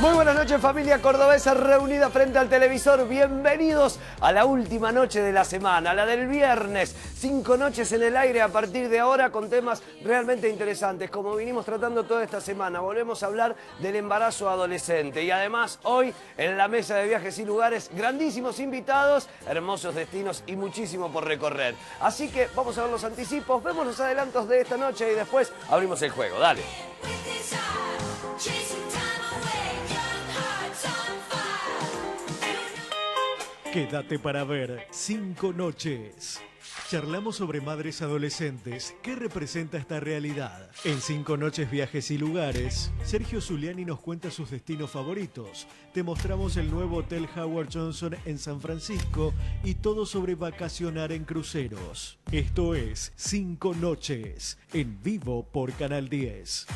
Muy buenas noches, familia cordobesa reunida frente al televisor. Bienvenidos a la última noche de la semana, la del viernes. 5 noches en el aire a partir de ahora con temas realmente interesantes. Como vinimos tratando toda esta semana, volvemos a hablar del embarazo adolescente. Y además, hoy en la mesa de viajes y lugares, grandísimos invitados, hermosos destinos y muchísimo por recorrer. Así que vamos a ver los anticipos, vemos los adelantos de esta noche y después abrimos el juego. Dale. Quédate para ver 5 noches. Charlamos sobre madres adolescentes. ¿Qué representa esta realidad? En 5 noches, viajes y lugares, Sergio Zuliani nos cuenta sus destinos favoritos. Te mostramos el nuevo Hotel Howard Johnson en San Francisco y todo sobre vacacionar en cruceros. Esto es 5 noches, en vivo por Canal 10.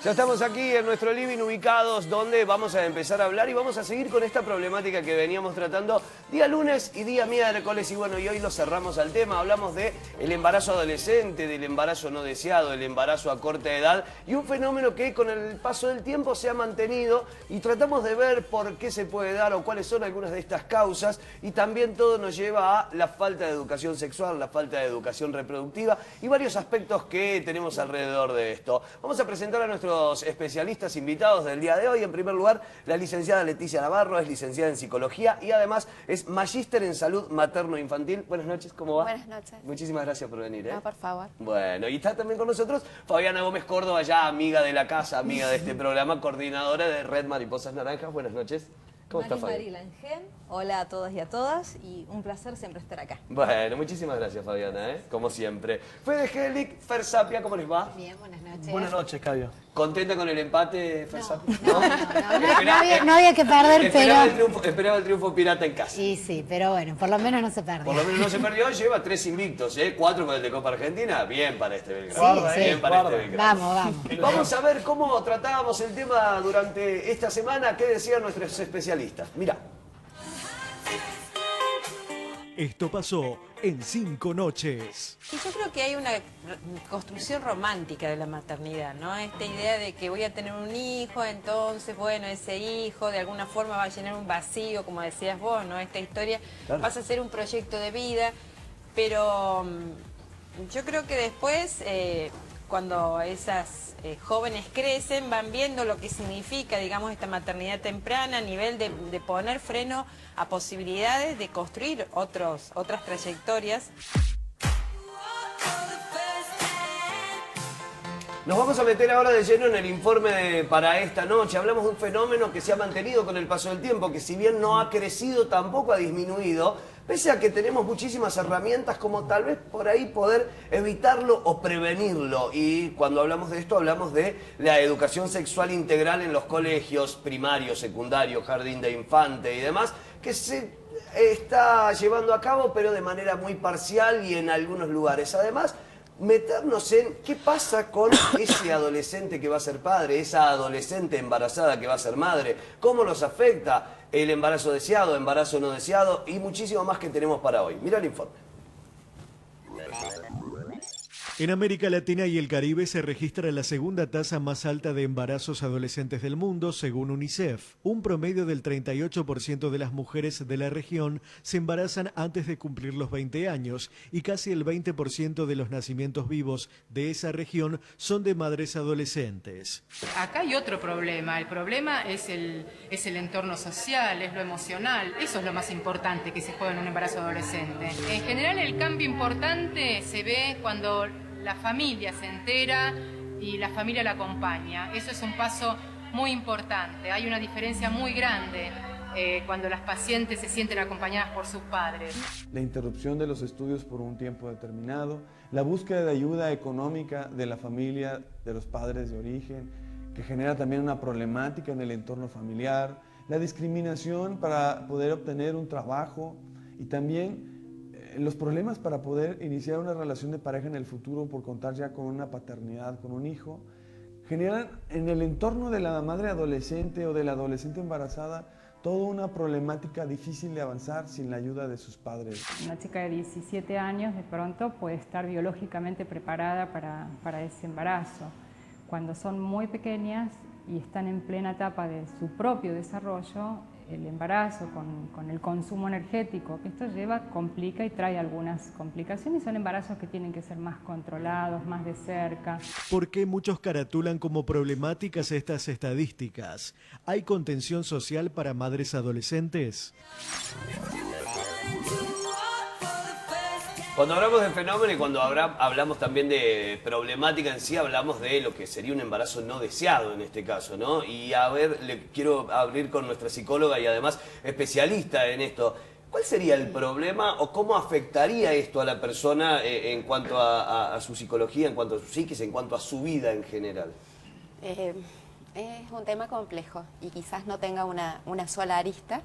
Ya estamos aquí en nuestro living ubicados donde vamos a empezar a hablar y vamos a seguir con esta problemática que veníamos tratando día lunes y día miércoles. Y bueno, y hoy lo cerramos al tema. Hablamos de el embarazo adolescente, del embarazo no deseado, el embarazo a corta edad y un fenómeno que con el paso del tiempo se ha mantenido y tratamos de ver por qué se puede dar o cuáles son algunas de estas causas y también todo nos lleva a la falta de educación sexual, la falta de educación reproductiva y varios aspectos que tenemos alrededor de esto. Vamos a presentar a nuestros especialistas invitados del día de hoy. En primer lugar, la licenciada Leticia Navarro, es licenciada en Psicología y además es magíster en Salud Materno-Infantil. Buenas noches, ¿cómo va? Buenas noches. Muchísimas gracias por venir. No, por favor. Bueno, y está también con nosotros Fabiana Gómez Córdoba, ya amiga de la casa, amiga de este programa, coordinadora de Red Mariposas Naranjas. Buenas noches. ¿Cómo está, Fabiana? Hola a todas y a todas y un placer siempre estar acá. Bueno, muchísimas gracias, Fabiana, como siempre. Fede Gelic, Fer Sapia, ¿cómo les va? Bien, buenas noches. Buenas noches, Cabio. ¿Contenta con el empate, Fer Sapia? No había que perder, pero... Esperaba el triunfo pirata en casa. Sí, pero bueno, por lo menos no se perdió. Por lo menos no se perdió, lleva 3 invictos, 4 con el de Copa Argentina. Bien para este Belgrano. Sí, bien para este Belgrano. Vamos. Vamos a ver cómo tratábamos el tema durante esta semana. ¿Qué decían nuestros especialistas? Mirá. Esto pasó en 5 noches. Y yo creo que hay una construcción romántica de la maternidad, ¿no? Esta idea de que voy a tener un hijo, entonces, bueno, ese hijo de alguna forma va a llenar un vacío, como decías vos, ¿no? Esta historia pasa a ser un proyecto de vida, pero yo creo que después, cuando esas jóvenes crecen, van viendo lo que significa, digamos, esta maternidad temprana a nivel de poner freno a posibilidades de construir otras trayectorias. Nos vamos a meter ahora de lleno en el informe para esta noche. Hablamos de un fenómeno que se ha mantenido con el paso del tiempo, que si bien no ha crecido, tampoco ha disminuido, pese a que tenemos muchísimas herramientas como tal vez por ahí poder evitarlo o prevenirlo. Y cuando hablamos de esto, hablamos de la educación sexual integral en los colegios primarios, secundarios, jardín de infante y demás, que se está llevando a cabo, pero de manera muy parcial y en algunos lugares. Además, meternos en qué pasa con ese adolescente que va a ser padre, esa adolescente embarazada que va a ser madre, cómo los afecta el embarazo deseado, embarazo no deseado y muchísimo más que tenemos para hoy. Mira el informe. En América Latina y el Caribe se registra la segunda tasa más alta de embarazos adolescentes del mundo, según UNICEF. Un promedio del 38% de las mujeres de la región se embarazan antes de cumplir los 20 años y casi el 20% de los nacimientos vivos de esa región son de madres adolescentes. Acá hay otro problema. El problema es el entorno social, es lo emocional. Eso es lo más importante que se juega en un embarazo adolescente. En general, el cambio importante se ve cuando la familia se entera y la familia la acompaña. Eso es un paso muy importante. Hay una diferencia muy grande cuando las pacientes se sienten acompañadas por sus padres. La interrupción de los estudios por un tiempo determinado, la búsqueda de ayuda económica de la familia, de los padres de origen, que genera también una problemática en el entorno familiar, la discriminación para poder obtener un trabajo y también los problemas para poder iniciar una relación de pareja en el futuro por contar ya con una paternidad, con un hijo, generan en el entorno de la madre adolescente o de la adolescente embarazada toda una problemática difícil de avanzar sin la ayuda de sus padres. Una chica de 17 años de pronto puede estar biológicamente preparada para ese embarazo. Cuando son muy pequeñas y están en plena etapa de su propio desarrollo, el embarazo con el consumo energético que esto lleva complica y trae algunas complicaciones. Son embarazos que tienen que ser más controlados, más de cerca. ¿Por qué muchos caratulan como problemáticas estas estadísticas? ¿Hay contención social para madres adolescentes? Cuando hablamos de fenómeno y cuando hablamos también de problemática en sí, hablamos de lo que sería un embarazo no deseado en este caso, ¿no? Y a ver, le quiero abrir con nuestra psicóloga y además especialista en esto. ¿Cuál sería el problema o cómo afectaría esto a la persona en cuanto a su psicología, en cuanto a su psiquis, en cuanto a su vida en general? Es un tema complejo y quizás no tenga una sola arista,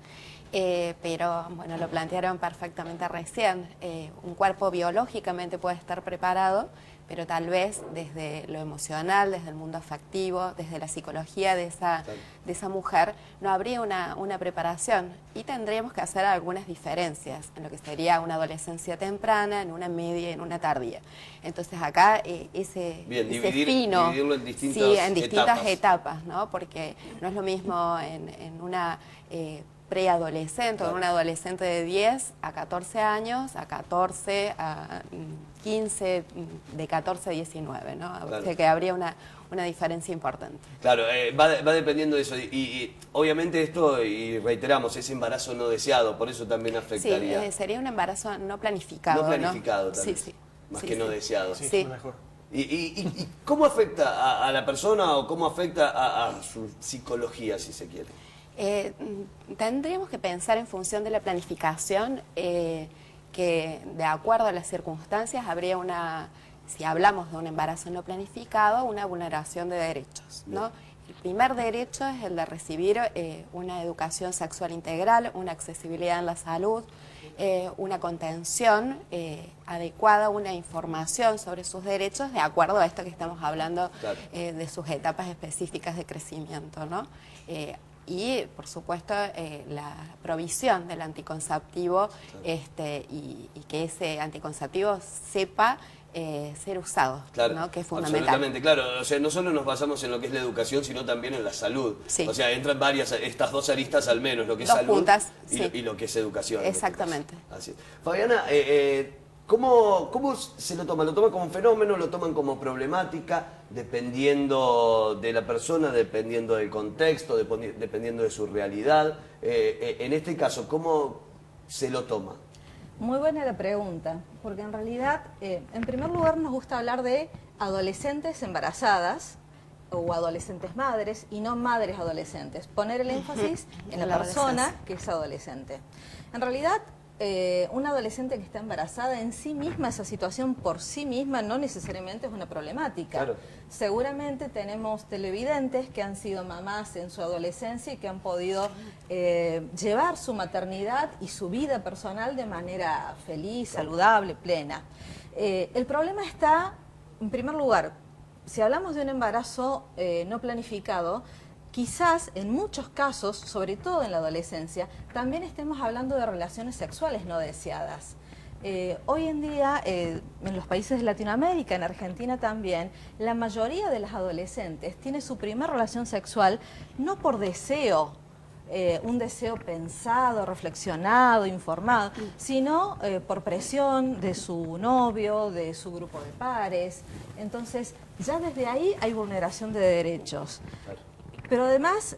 pero bueno, lo plantearon perfectamente recién. Un cuerpo biológicamente puede estar preparado, pero tal vez desde lo emocional, desde el mundo afectivo, desde la psicología de esa mujer, no habría una preparación y tendríamos que hacer algunas diferencias en lo que sería una adolescencia temprana, en una media y en una tardía. Entonces acá dividirlo en distintas etapas, ¿no? Porque no es lo mismo en una preadolescente o en una adolescente de 10 a 14 años, a 14, a 15, de 14 a 19, ¿no? Claro. O sea que habría una diferencia importante. Claro, va dependiendo de eso. Y obviamente esto, y reiteramos, es embarazo no deseado, por eso también afectaría. Sí, sería un embarazo no planificado. No planificado, ¿no? tal vez. Sí. Más que no deseado. Sí. Mejor. ¿Y cómo afecta a la persona o cómo afecta a su psicología, si se quiere? Tendríamos que pensar en función de la planificación, que de acuerdo a las circunstancias habría si hablamos de un embarazo no planificado, una vulneración de derechos, ¿no? El primer derecho es el de recibir una educación sexual integral, una accesibilidad en la salud, una contención adecuada, una información sobre sus derechos de acuerdo a esto que estamos hablando, claro, de sus etapas específicas de crecimiento, ¿no? Y, por supuesto, la provisión del anticonceptivo, claro, y que ese anticonceptivo sepa ser usado, claro, ¿no? Que es fundamental. Absolutamente, claro. O sea, no solo nos basamos en lo que es la educación, sino también en la salud. Sí. O sea, entran estas dos aristas al menos, lo que es Dos salud puntas, y, sí, y lo que es educación. Exactamente. Así es. Fabiana, ¿cómo se lo toman? ¿Lo toman como un fenómeno? ¿Lo toman como problemática? Dependiendo de la persona, dependiendo del contexto, dependiendo de su realidad. En este caso, ¿cómo se lo toma? Muy buena la pregunta, porque en realidad, en primer lugar, nos gusta hablar de adolescentes embarazadas o adolescentes madres y no madres adolescentes. Poner el énfasis en la persona que es adolescente. En realidad, una adolescente que está embarazada en sí misma, esa situación por sí misma no necesariamente es una problemática. Claro. Seguramente tenemos televidentes que han sido mamás en su adolescencia y que han podido llevar su maternidad y su vida personal de manera feliz, saludable, plena. El problema está, en primer lugar, si hablamos de un embarazo no planificado, quizás en muchos casos, sobre todo en la adolescencia, también estemos hablando de relaciones sexuales no deseadas. Hoy en día, en los países de Latinoamérica, en Argentina también, la mayoría de las adolescentes tiene su primera relación sexual no por deseo, un deseo pensado, reflexionado, informado, sino por presión de su novio, de su grupo de pares. Entonces, ya desde ahí hay vulneración de derechos. Pero además,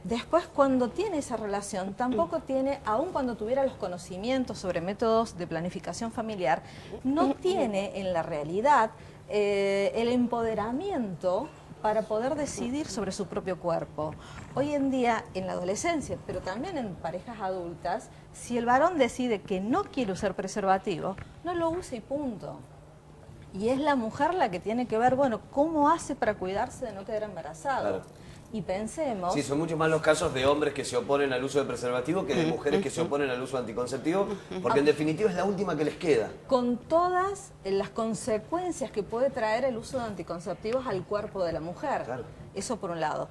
después cuando tiene esa relación, tampoco tiene, aun cuando tuviera los conocimientos sobre métodos de planificación familiar, no tiene en la realidad el empoderamiento para poder decidir sobre su propio cuerpo. Hoy en día, en la adolescencia, pero también en parejas adultas, si el varón decide que no quiere usar preservativo, no lo usa y punto. Y es la mujer la que tiene que ver, bueno, cómo hace para cuidarse de no quedar embarazada. Claro. Y pensemos... Sí, son muchos más los casos de hombres que se oponen al uso de preservativo que de mujeres que se oponen al uso anticonceptivo, porque en definitiva es la última que les queda. Con todas las consecuencias que puede traer el uso de anticonceptivos al cuerpo de la mujer. Claro. Eso por un lado.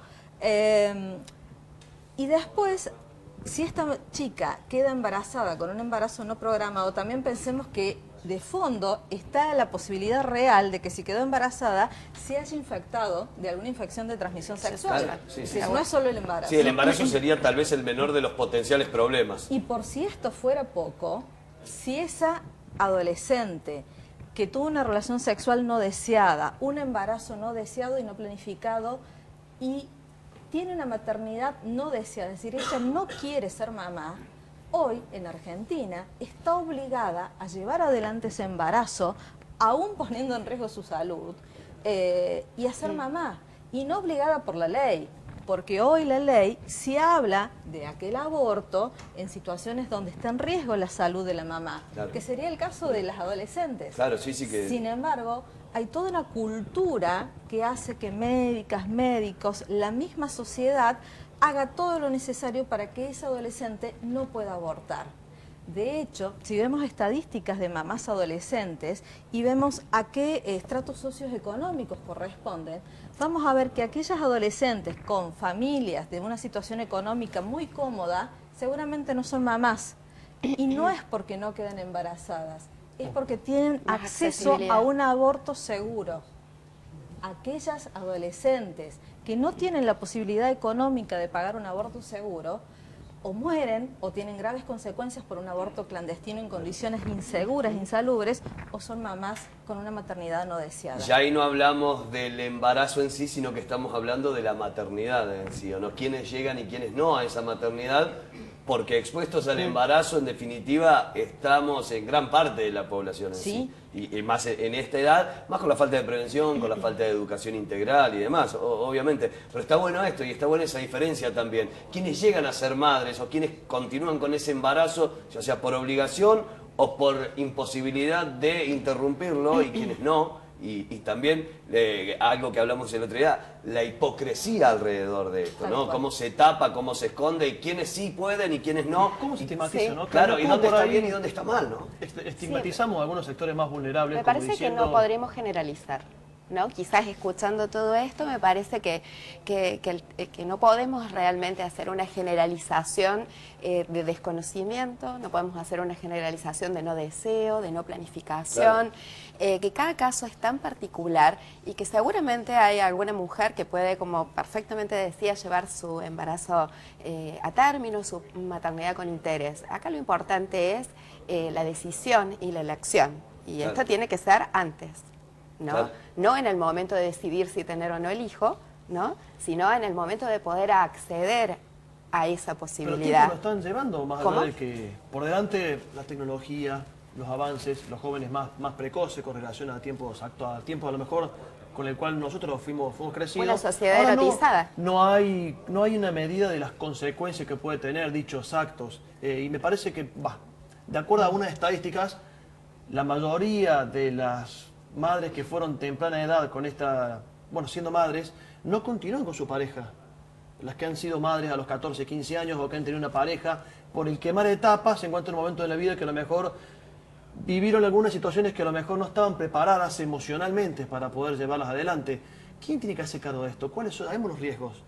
Y después, si esta chica queda embarazada con un embarazo no programado, también pensemos que de fondo está la posibilidad real de que si quedó embarazada se haya infectado de alguna infección de transmisión sexual. Claro, sí, sí. No es solo el embarazo. Sí, el embarazo sería tal vez el menor de los potenciales problemas. Y por si esto fuera poco, si esa adolescente que tuvo una relación sexual no deseada, un embarazo no deseado y no planificado, y tiene una maternidad no deseada, es decir, ella no quiere ser mamá, hoy en Argentina está obligada a llevar adelante ese embarazo, aún poniendo en riesgo su salud, y a ser mamá, y no obligada por la ley. Porque hoy la ley sí habla de aquel aborto en situaciones donde está en riesgo la salud de la mamá, Claro. que sería el caso de las adolescentes. Claro, sí, sí que... Sin embargo, hay toda una cultura que hace que médicas, médicos, la misma sociedad haga todo lo necesario para que ese adolescente no pueda abortar. De hecho, si vemos estadísticas de mamás adolescentes y vemos a qué estratos socioeconómicos corresponden, vamos a ver que aquellas adolescentes con familias de una situación económica muy cómoda seguramente no son mamás. Y no es porque no queden embarazadas, es porque tienen Más acceso accesibilidad. a un aborto seguro. Aquellas adolescentes que no tienen la posibilidad económica de pagar un aborto seguro, o mueren o tienen graves consecuencias por un aborto clandestino en condiciones inseguras, insalubres, o son mamás con una maternidad no deseada. Ya ahí no hablamos del embarazo en sí, sino que estamos hablando de la maternidad en sí, ¿o no? Quiénes llegan y quiénes no a esa maternidad, porque expuestos al embarazo, en definitiva, estamos en gran parte de la población en sí. Y más en esta edad, más con la falta de prevención, con la falta de educación integral y demás, obviamente. Pero está bueno esto y está buena esa diferencia también. Quienes llegan a ser madres o quienes continúan con ese embarazo, ya sea por obligación o por imposibilidad de interrumpirlo, y quienes no. Y también algo que hablamos el otro día, la hipocresía alrededor de esto, ¿no? Cómo se tapa, cómo se esconde, y quiénes sí pueden y quiénes no. ¿Cómo sistematiza, no? Claro, y dónde por está ahí bien y dónde está mal, ¿no? Estigmatizamos a algunos sectores más vulnerables. Me como parece diciendo... que no podríamos generalizar, ¿no? Quizás escuchando todo esto me parece que no podemos realmente hacer una generalización de desconocimiento, no podemos hacer una generalización de no deseo, de no planificación, que cada caso es tan particular y que seguramente hay alguna mujer que puede, como perfectamente decía, llevar su embarazo a término, su maternidad con interés. Acá lo importante es la decisión y la elección, y esto tiene que ser antes. ¿No? Claro. No en el momento de decidir si tener o no el hijo, ¿no? Sino en el momento de poder acceder a esa Pero posibilidad. lo están llevando más ¿Cómo? allá de que por delante la tecnología, los avances, los jóvenes más precoces con relación a tiempos actuales, a tiempos a lo mejor con el cual nosotros fuimos crecidos. Una sociedad Ahora erotizada. No hay una medida de las consecuencias que puede tener dichos actos. Y me parece que, de acuerdo a unas estadísticas, la mayoría de las madres que fueron temprana edad con siendo madres, no continúan con su pareja. Las que han sido madres a los 14, 15 años o que han tenido una pareja, por el quemar etapas, se encuentran en un momento de la vida que a lo mejor vivieron algunas situaciones que a lo mejor no estaban preparadas emocionalmente para poder llevarlas adelante. ¿Quién tiene que hacer cargo de esto? ¿Cuáles son? Sabemos los riesgos.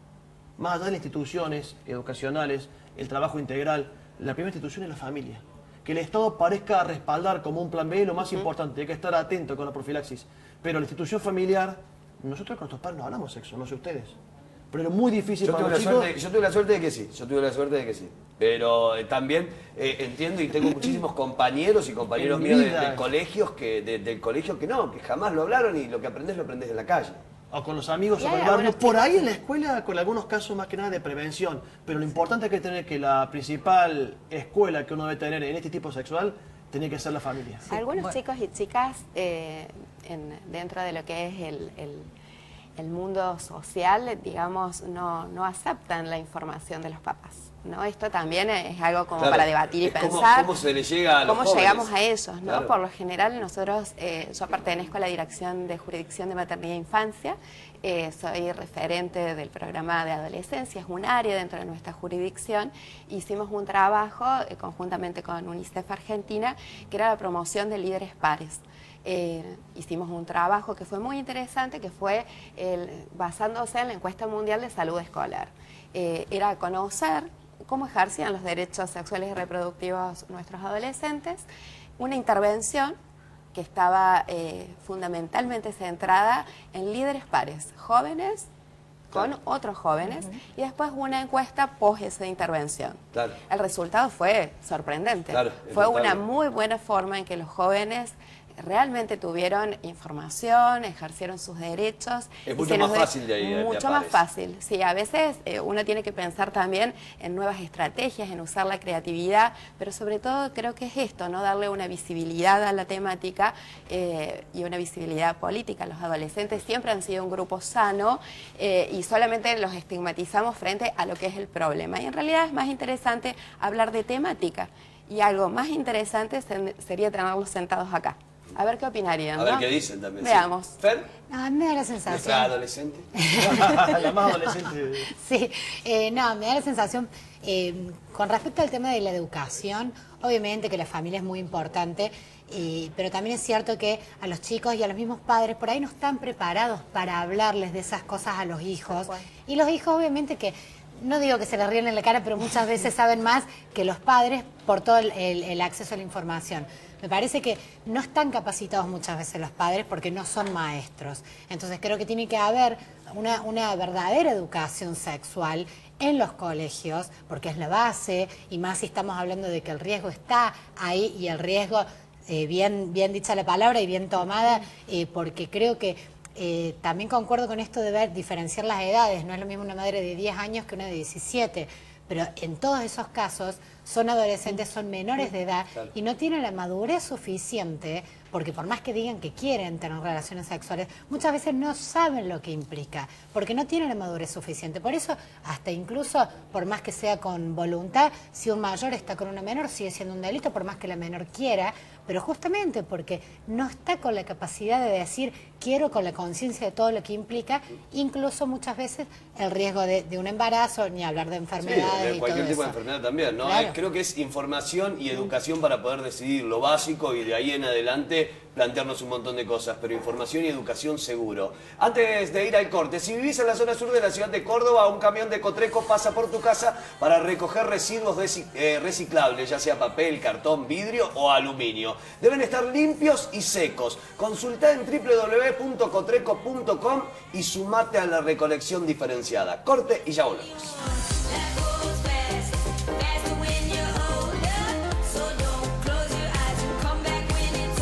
Más allá de las instituciones educacionales, el trabajo integral, la primera institución es la familia. Que el Estado parezca respaldar como un plan B, lo más importante, hay que estar atento con la profilaxis. Pero la institución familiar, nosotros con nuestros padres no hablamos sexo, no sé ustedes. Pero es muy difícil para los chicos. Yo tuve la suerte de que sí, Pero también entiendo y tengo muchísimos compañeros y compañeros míos del colegio que no, que jamás lo hablaron, y lo que aprendes lo aprendes en la calle. O con los amigos Y o hay con el barrio, algunos por ahí chicos en la escuela, con algunos casos más que nada de prevención. Pero lo importante es que tener que la principal escuela que uno debe tener en este tipo sexual, tiene que ser la familia. Algunos chicos y chicas dentro de lo que es el mundo social, digamos, no aceptan la información de los papás, ¿no? Esto también es algo como para debatir y pensar. ¿Cómo se le llega a los jóvenes? ¿Cómo llegamos a ellos, ¿no? Claro. Por lo general nosotros, yo pertenezco a la Dirección de Jurisdicción de Maternidad e Infancia, soy referente del programa de adolescencia, es un área dentro de nuestra jurisdicción. Hicimos un trabajo conjuntamente con UNICEF Argentina, que era la promoción de líderes pares. Hicimos un trabajo que fue muy interesante, que fue basándose en la encuesta mundial de salud escolar. Era conocer cómo ejercían los derechos sexuales y reproductivos nuestros adolescentes, una intervención que estaba fundamentalmente centrada en líderes pares, jóvenes con otros jóvenes, y después una encuesta post esa intervención. Claro. El resultado fue sorprendente. Claro, fue una muy buena forma en que los jóvenes realmente tuvieron información, ejercieron sus derechos. Es mucho más fácil de ahí. Mucho más fácil. Sí, a veces uno tiene que pensar también en nuevas estrategias, en usar la creatividad, pero sobre todo creo que es esto, ¿no? Darle una visibilidad a la temática y una visibilidad política. Los adolescentes siempre han sido un grupo sano y solamente los estigmatizamos frente a lo que es el problema. Y en realidad es más interesante hablar de temática. Y algo más interesante sería tenerlos sentados acá. A ver qué opinarían, ¿no? A ver qué dicen también. Veamos. ¿Sí? ¿Fer? No, a mí me da la sensación... ¿Nuestra adolescente? La más adolescente. Sí, no, me da la sensación, con respecto al tema de la educación, obviamente que la familia es muy importante, pero también es cierto que a los chicos y a los mismos padres por ahí no están preparados para hablarles de esas cosas a los hijos. Y los hijos obviamente que... No digo que se les ríen en la cara, pero muchas veces saben más que los padres por todo el acceso a la información. Me parece que no están capacitados muchas veces los padres porque no son maestros. Entonces creo que tiene que haber una verdadera educación sexual en los colegios, porque es la base, y más si estamos hablando de que el riesgo está ahí, y el riesgo, bien dicha la palabra y bien tomada, porque creo que también concuerdo con esto de diferenciar las edades. No es lo mismo una madre de 10 años que una de 17, pero en todos esos casos son adolescentes, son menores de edad y no tienen la madurez suficiente, porque por más que digan que quieren tener relaciones sexuales, muchas veces no saben lo que implica, porque no tienen la madurez suficiente. Por eso, hasta incluso, por más que sea con voluntad, si un mayor está con una menor, sigue siendo un delito, por más que la menor quiera, pero justamente porque no está con la capacidad de decir quiero, con la conciencia de todo lo que implica, incluso muchas veces el riesgo de un embarazo, ni hablar de enfermedades. Sí, de cualquier tipo de enfermedad también, ¿no? Claro. Creo que es información y educación para poder decidir lo básico y de ahí en adelante plantearnos un montón de cosas, pero información y educación seguro. Antes de ir al corte, si vivís en la zona sur de la ciudad de Córdoba, un camión de Cotreco pasa por tu casa para recoger residuos reciclables, ya sea papel, cartón, vidrio o aluminio. Deben estar limpios y secos. Consultá en www.cotreco.com y sumate a la recolección diferenciada. Corte y ya volvemos.